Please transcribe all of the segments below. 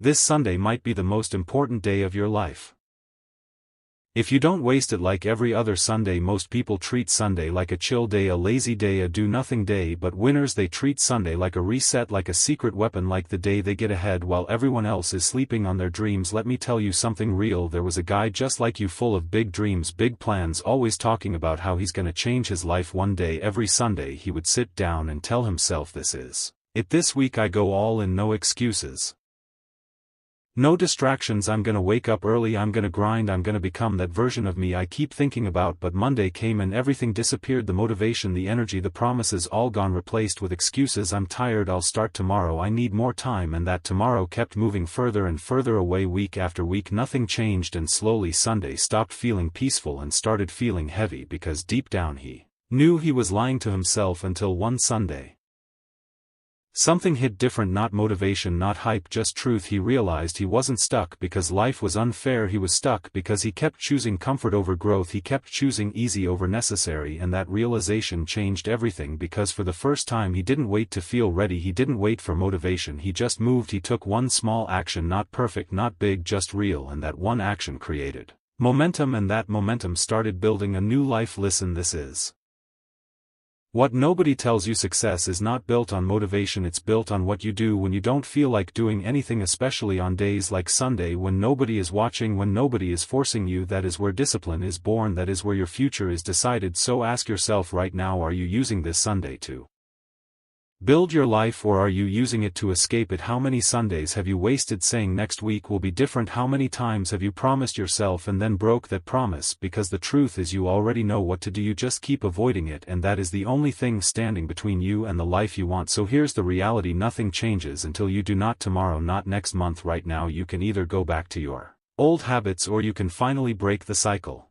This Sunday might be the most important day of your life. If you don't waste it like every other Sunday. Most people treat Sunday like a chill day, a lazy day, a do-nothing day, but winners, they treat Sunday like a reset, like a secret weapon, like the day they get ahead while everyone else is sleeping on their dreams. Let me tell you something real. There was a guy just like you, full of big dreams, big plans, always talking about how he's gonna change his life one day. Every Sunday he would sit down and tell himself, this is it, this week I go all in, no excuses. No distractions, I'm gonna wake up early, I'm gonna grind, I'm gonna become that version of me I keep thinking about. But Monday came and everything disappeared. The motivation, the energy, the promises, all gone, replaced with excuses. I'm tired, I'll start tomorrow, I need more time. And that tomorrow kept moving further and further away. Week after week nothing changed, and slowly Sunday stopped feeling peaceful and started feeling heavy, because deep down he knew he was lying to himself. Until one Sunday something hit different. Not motivation, not hype, just truth. He realized he wasn't stuck because life was unfair. He was stuck because he kept choosing comfort over growth. He kept choosing easy over necessary. And that realization changed everything, because for the first time he didn't wait to feel ready. He didn't wait for motivation. He just moved. He took one small action, not perfect, not big, just real. And that one action created momentum, and that momentum started building a new life. Listen, this is what nobody tells you. Success is not built on motivation, it's built on what you do when you don't feel like doing anything, especially on days like Sunday, when nobody is watching, when nobody is forcing you. That is where discipline is born, that is where your future is decided. So ask yourself right now, are you using this Sunday to build your life, or are you using it to escape it? How many Sundays have you wasted saying next week will be different? How many times have you promised yourself and then broke that promise? Because the truth is, you already know what to do, you just keep avoiding it, and that is the only thing standing between you and the life you want. So here's the reality, nothing changes until you do. Not tomorrow, not next month. Right now you can either go back to your old habits, or you can finally break the cycle.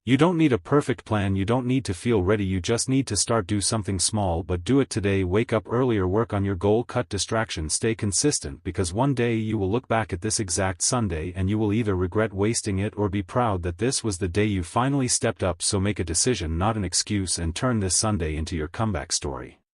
You don't need a perfect plan, you don't need to feel ready, you just need to start. Do something small, but do it today. Wake up earlier, work on your goal, cut distractions, stay consistent, because one day you will look back at this exact Sunday and you will either regret wasting it or be proud that this was the day you finally stepped up. So make a decision, not an excuse, and turn this Sunday into your comeback story.